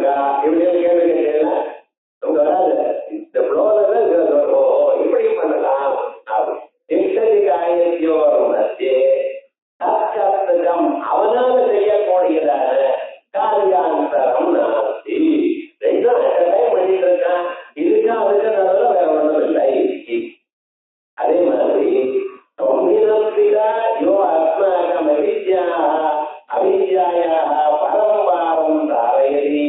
இருக்கா இப்படி கேள்வி கேட்டீங்கன்னா நமக்கு வராது. இந்த ஃப்ளோல தான் இப்படி பண்ணலாம். அவனால செய்யக்கூடியதான காரியாந்தரம் நாஸ்தி. ரெண்டும் பண்ணிட்டு இருக்கான். இதுக்கு அதுக்கு நடுவில் வேற ஒன்றும் இல்லை. அதே மாதிரி யோ அஸ்மாகம் அவித்யாயாः பரம்பாரம் தாரயதி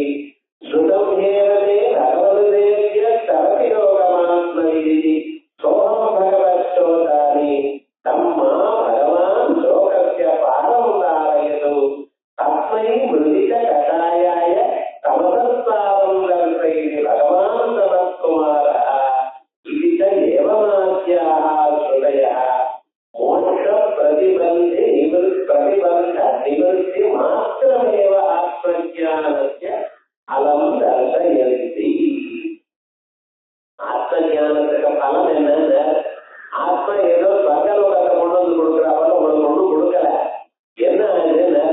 ஸ்ருதம் ஏவமே பகவதேவ்ய தரதி யோகமாத்மவிதி சோகம் பகவச்சோதானி தம்மா பகவான் லோகஸ்ய பாரம் தாரயது தஸ்மை மிருதிக கஷாயாய தமசஸ்தாவம் தர்சயதி பகவான் சமத்குமாரः இதி ச ஏவமாஸ்யாः ஸ்ருதயः மோட்ச பிரதிபந்தி பிரதிபந்த நிவர்த்தி மாத்திரமேவ ஆத்மஜானஸ்ய அலம் தர்சயந்தி. ஆத்மஜானத்துக்கு பலம் என்னன்னு, ஆத்மா ஏதோ சகலோகத்தை கொண்டு வந்து கொடுக்குறாங்க, உங்களுக்கு ஒன்றும் கொடுக்கல. என்ன ஆகுதுன்னு,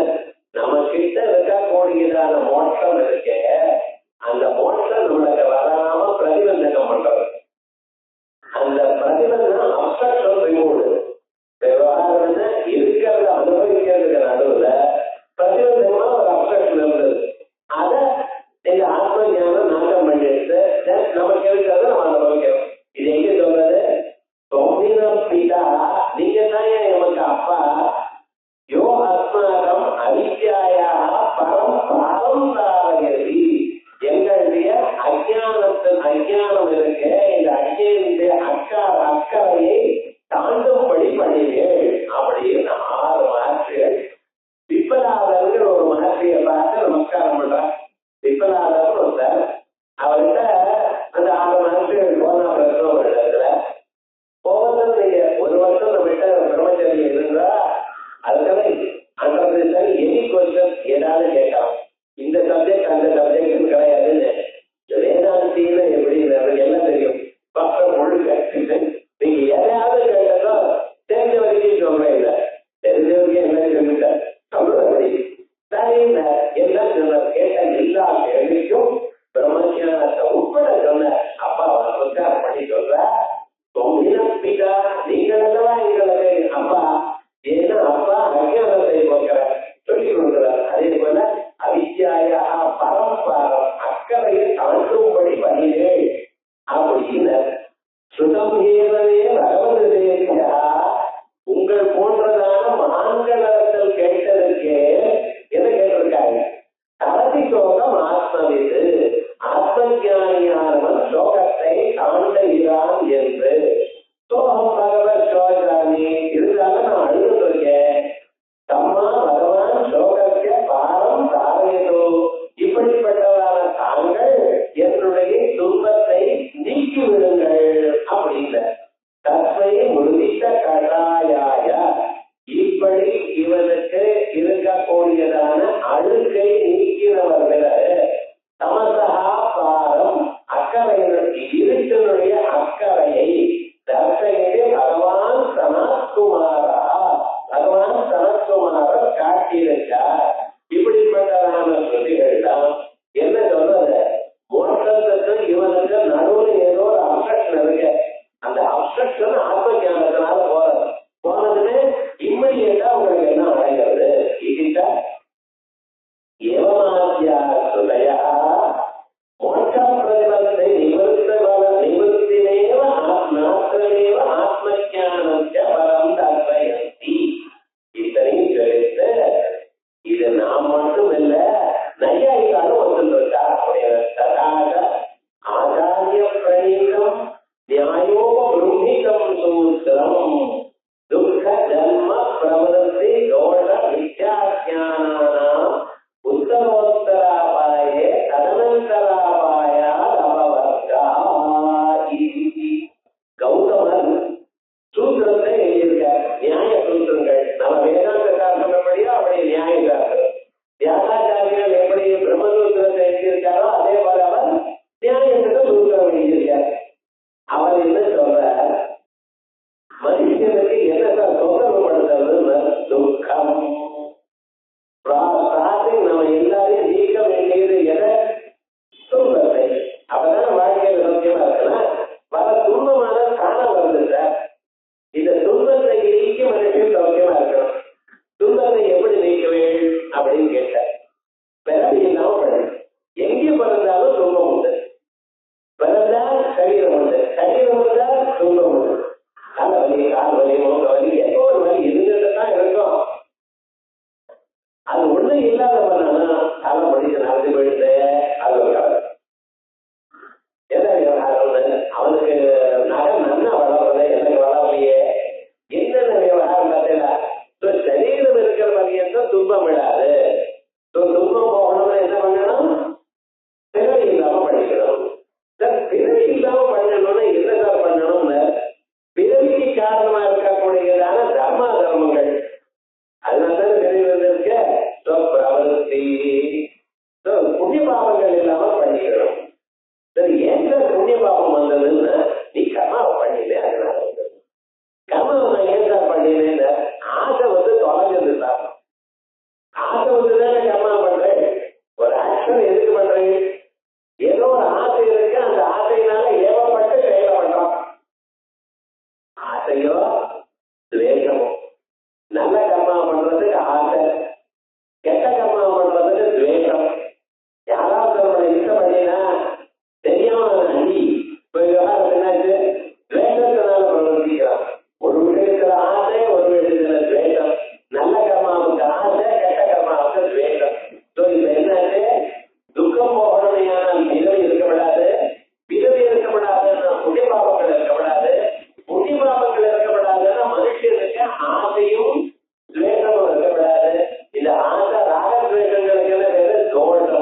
நம்ம கிட்ட இருக்கக்கூடியதான மோட்சம் இருக்கு, அந்த மோட்சம் நம்மளுக்கு வராம பிரதிபந்தகம் பண்றது. அந்த பிரதிபந்தம் அப்சக்ஷன் ரிமூவ். விவகாரம் இருக்கிறத அனுபவிக்கிறதுக்கு நடுவுல பிரதிபந்தமா ஒரு அப்சக்ஷன் இருந்தது. அத நீங்க ஆத்ம ஞானம் நாட்டம் பண்ணிட்டு நமக்கு இருக்கிறத நம்ம அனுபவிக்கிறோம். இது எங்க சொல்றது? பிதா, நீங்க தான் நமக்கு அப்பா. யோ அஸ்மாகம் அவித்யாயாः பரம் பாரம் தாரயதி. எங்களுடைய அஞ்ஞானம் இருக்கு, இந்த அஞ்ஞானுடைய அக்கறையை தாண்டும்படி பண்ணினேன் அப்படின்னு 6 மகர்ஷிகள். விப்பலாதர்கள் ஒரு மகர்ஷியை பார்த்து நமஸ்காரம் பண்றார். விப்பலாதர் ஒருத்தர், அவர்கிட்ட அந்த 6 மகர்ஷிகள் போனா பிரச்சனை இடத்துல போவது. நீங்க 1 வருஷம் நம்மகிட்ட பிரம்மச்சரியம் இருந்தா அதுக்காக அந்த எனி கொஸ்டின் ஏதாவது கேட்கலாம். இந்த சப்ஜெக்ட் அந்த சப்ஜெக்ட் கிடையாதுன்னு வேதாந்தின்னு எப்படி எல்லாம் தெரியும். பக்கம் முழுக்க நீங்க எதையாவது கேட்டதோ தெரிஞ்ச வரைக்கும் சொல்றேன். இல்லை தெரிஞ்ச வரைக்கும் என்ன சொல்லிட்டார் சொல்றபடி சரிங்க எல்லாம் சொன்னார். கேட்ட எல்லா கேள்விக்கும் பிரம்மஞானத்தை உட்பட சொன்ன அப்பா அவர் பண்ணி சொல்ற பிதா, நீங்கள் அல்லவா எங்களுக்கு அப்பா. ஏன்னா அப்பா அஞ்ஞானத்தை போக்கிற சொல்லி கொடுக்கிறார். அதே போல அவித்யாயா பரம்பாரம் அக்கறையை தாண்டும்படி பண்ணினேன் அப்படின்னு சுதம் ஏவவே பகவத தேவியா. உங்கள் போன்றதான மகான்களத்தில் கேட்டதற்கே என்ன கேட்டிருக்காங்க? தரதி சோகம் ஆத்மவிது, ஆத்மஜானியானவன் சோகத்தை தாண்டுகிறான் என்று. சோகம் பகவத் சோகானி, இருந்தாலும் நான் அழுதுட்டு இருக்கேன். தம்மா பகவான் சோகத்திய பாரம் தாரையதோ, இப்படிப்பட்டதான தாங்கள் என்னுடைய துன்பத்தை நீக்கி விடுங்கள் அப்படின்னு. தஸ்மை முழுதித்த கஷாயாய, இப்படி இவனுக்கு இருக்கக்கூடியதான அழுக்கை நீக்கிறவர்கள் தமசகா பாரம் அக்கறையினுடைய இருட்டினுடைய அக்கறையை தர்சையிலே பகவான் சனத்குமாரா, பகவான் சனத்குமாரர் காட்டியிருக்கார். இப்படிப்பட்டதான ஸ்ருதிகள் தான் என்ன சொல்றது? மோட்சத்துக்கு இவனுக்கு நடுவில் ஏதோ ஒரு அப்சக்ஷன் இருக்கு. அந்த அப்சக்ஷன் ஆத்ம ஞானத்தினால போனதுன்னு இம்மிடியேட்டா உங்களுக்கு என்ன அடைகிறது? இதுகிட்ட ஏவமாத்யா சுதயா மோட்ச பிரதிபலத்தை நிவர்த்தினேவ ஆத்மாத்திரமேவ ஆத்மஜானஸ்ய பரம் தர்சயந்தி. இத்தனையும் சொல்லிட்டு இது நாம் மட்டும் இல்ல, நையாயிகாலும் வந்துருக்கா. ஆச்சாரிய பிரணீதம் நியாயோப பிரம்மிதம் சூத்திரம் துக்க ஜன்ம பிரவருத்தி தோஷ வித்யாஜானானாம் உத்தரோத்தராபாயே ததனந்தராபாயா அபவர்கா. கௌதமன் சூத்திரத்தை எழுதியிருக்கார். நியாய சூத்திரங்கள் நம்ம வேதாந்த சாஸ்திரப்படியா அப்படி நியாய சாஸ்திரம். வியாசாச்சாரியர்கள் எப்படி பிரம்மசூத்திரத்தை எழுதியிருக்காரோ அதே போல அவர் நியாயத்துக்கு சூத்திரம் எழுதியிருக்கார். அவர் என்ன சொல்ற, மனுஷனுக்கு என்னதான் தொந்தரவுப்படுத்துறது? துக்கம். நம்ம எல்லாரையும் நீக்க வேண்டியது எதை? புண்ணிய பாவங்கள் இல்லாம பண்ணிக்கணும். சரி, ஏன் புண்ணிய பாவம் வந்ததுன்னு நீ கர்மாவை பண்ணினே அதனால வந்தது. கர்மாவை நான் ஏன் சார் பண்ணினேன்னு ஆசை வந்து தொலைஞ்சது சார். ஆசை வந்துதானே கர்மா பண்றேன். ஒரு ஆக்ஷன் எதுக்கு பண்றேன்? ஏதோ ஒரு ஆசை இருக்கு, அந்த ஆசையினால ஏவப்பட்டு செயலை பண்றோம். ஆசையோ துவேஷமோ. நல்ல கர்மா பண்றதுக்கு ஆசை, கெட்ட கர்மா பண்றதுக்கு துவேஷம். யாராவது நம்மளை இஷ்டம் பண்ணினா தெரியாம அடி விவகாரம் என்னாச்சு? துவேஷத்தினால பிரவர்த்திக்கிறான். ஒரு விஷயத்துல ஆசை, ஒரு விஷயத்துல துவேஷம். நல்ல கர்மாவுக்கு ஆசை, கெட்ட கர்மாவுக்கு துவேஷம். இப்ப என்னாச்சு? துக்கம் போகணுமையான பிறவி இருக்கப்படாது, பிறவி இருக்கப்படாதுன்னா புண்ணிய பாவங்கள் இருக்கப்படாது, புண்ணிய பாவங்கள் இருக்கப்படாதுன்னா மனுஷனுக்கு ஆசையும் துவேஷமும் இருக்கப்படாது. இந்த ஆசை ராகத்வேஷங்களுக்கு வேற தோஷம்.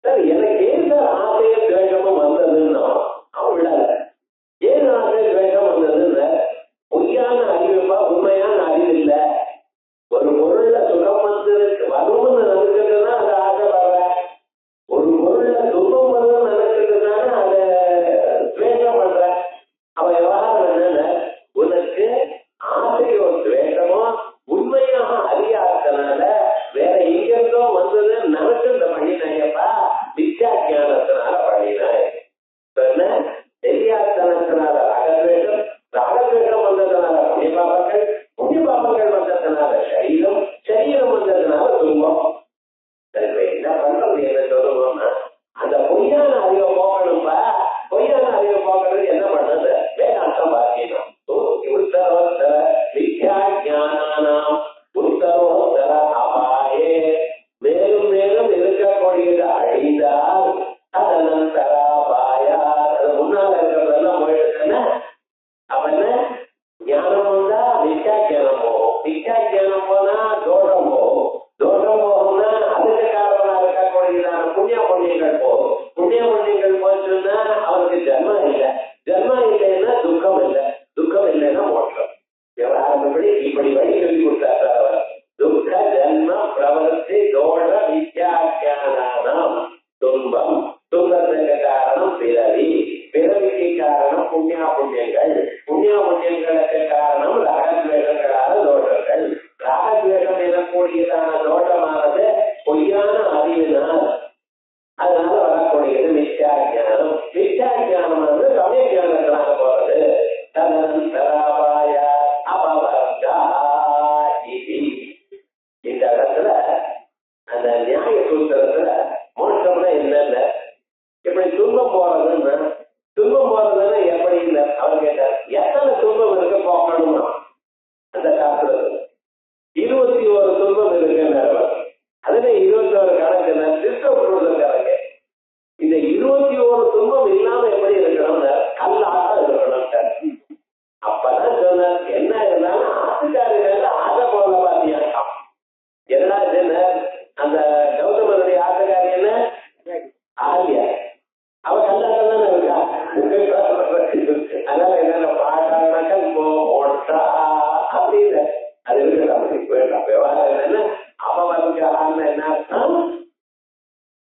சார், எனக்கு ஏன் சார் ஆசையும் துவேஷமும் வந்ததுன்னா அவன் விடாத. ஏன் ஆசை துவேஷம் வந்ததுன்னு பொய்யான அறிவுப்பா, உண்மையான அறிவு இல்லை. ஒரு பொருள்ல சுகம் வந்து வரும்னு நினைக்கிறதுனா அதை ஆசை வர்ற, ஒரு பொருள்ல சுகம் வரும்னு நினைக்கிறதுனால அதை துவேஷம் பண்ற. அவன் விவகாரம் என்னன்னு உனக்கு ஆசையோ துவேஷமோ உண்மையாக அறியாதனால வேற எங்கிருந்தோ வந்தது நினைச்சு இந்த பண்ணினாயப்பா. மித்யா ஞானத்தினால பண்ணினாய். என்ன தெரியாதனத்தினால ராகத்வேஷம், ராகத்வேஷம் வந்ததுனால புண்ணிய பாபங்கள், புண்ணிய பாபங்கள் வந்ததுனால சரீரம், சரீரம் வந்ததுனால துன்பம். என்ன பண்றது? என்ன சொல்லுவோம்னா அந்த பொய்யான அறிவை போக்கணும்பா. பொய்யான அறிவை போக்கணும் என்ன பண்ணது? வேதாந்தம் பாக்கியம். உத்தரோத்தர வித்யா ஞானானாம் உத்தரோத்தர அபாயே. மேலும் மேலும் இருக்கக்கூடியது அழிந்தால் அதனந்தராபாயா. அது முன்னால இருக்கிறதெல்லாம் போயிடுச்சுன்னா அப்ப என்ன? ஞானம் வந்தா வித்யா ஞானம் போகும், வித்யா ஞானம் போனா தோஷம் போகும், தோஷம் போகும்னா அதுக்கு காரணமா இருக்கக்கூடியதான புண்ணிய புண்ணியங்கள் போகும். புண்ணிய புண்ணியங்கள் போச்சுன்னா அவருக்கு ஜன்மம் இல்லை, ஜன்மம் இல்லைன்னா துக்கம் இல்லை, துக்கம் இல்லைன்னா மோட்சம். விவகாரப்படி இப்படி வழி சொல்லி கொடுத்தாரு அவர். துக்க ஜன்ம பிரவர்த்தி தோஷ வித்யாக்கியானம். துன்பம், துன்பத்துக்கு காரணம் பிறவி, பிறவிக்கு காரணம் புண்ணியா புண்ணியங்கள், புண்ணியா புண்ணியங்களுக்கு காரணம் ராகத்வேஷங்களான தோஷங்கள். ராகத்வேஷம் எனக்கூடியதான தோஷமானது பொய்யான அறிவினால், அதனால வரக்கூடியது மித்யா ஞானம். மித்யா ஞானமானது சமய ஞானத்தினால போறது. ததனந்தராபாய அபவர்கா. இந்த இடத்துல அந்த நியாய சூத்திரத்துல மோட்சம்னா என்னென்ன, இப்படி துன்பம் போறதுன்னா, துன்பம் போறதுன்னா எப்படி இல்லை அவர் கேட்டார். எத்தனை துன்பம் இருக்கு போக்கணும்னா அந்த சாஸ்திரத்துல 21 துன்பம் இருக்குன்னு. அதுல 21 கணக்கு கணக்கு. இந்த 21 துன்பம் இல்லாம எப்படி இருக்கணும்னு கல்லாக இருக்கணும். அப்பதான் சொன்னார், என்ன இருந்தாலும் ஆட்டுக்காரி மேல ஆசை போல பாத்தியாம். என்னடா அந்த கௌதமனுடைய ஆட்டுக்காரி என்ன ஆலியா, அவ கல்லாட்டம் தானே இருக்கா. அதனால என்னென்ன பாட்டாக்க போட்டா அப்படின்னு அது இருக்கு. விவகாரம் என்னன்னா அவனுக்கு என்ன அர்த்தம்?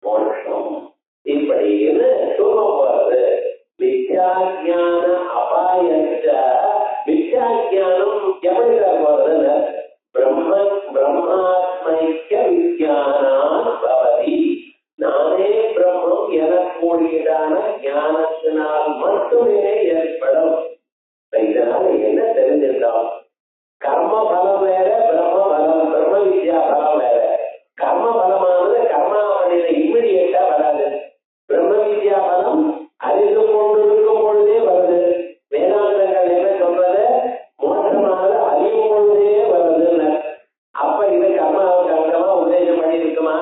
மோட்சம். இப்படின்னு துன்பம் போறது. வித்யாஞான அபாயச்ச. வித்யாஞானம் எப்படி போறதுன்னு பிரம்மாத்மைக்க வித்யானான் பவதி. நானே பிரம்மம் எனக்கூடியதான ஞானத்தினால் மட்டுமே ஏற்படும். இதனால என்ன தெரிஞ்சிருந்தோம்? கர்ம பலம் வேற, பிரம்ம பலம், பிரம்ம வித்யா பலம் வேற. கர்ம பலமானது கர்மாவளியில இம்மிடியேட்டா வராது. பிரம்ம வித்யா பலம் அறிந்து கொண்டிருக்கும் பொழுதே வருது. வேதாந்தங்கள் என்ன சொல்றது? மோட்சமானது அறியும் பொழுதே வருதுன்னு. அப்ப இது கர்மாவுக்கு அங்கமா உபதேசம் பண்ணி இருக்குமா?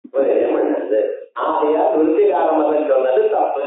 உபதேசம் பண்ணது. ஆகையால் விருத்திகாரம் சொன்னது தப்பு.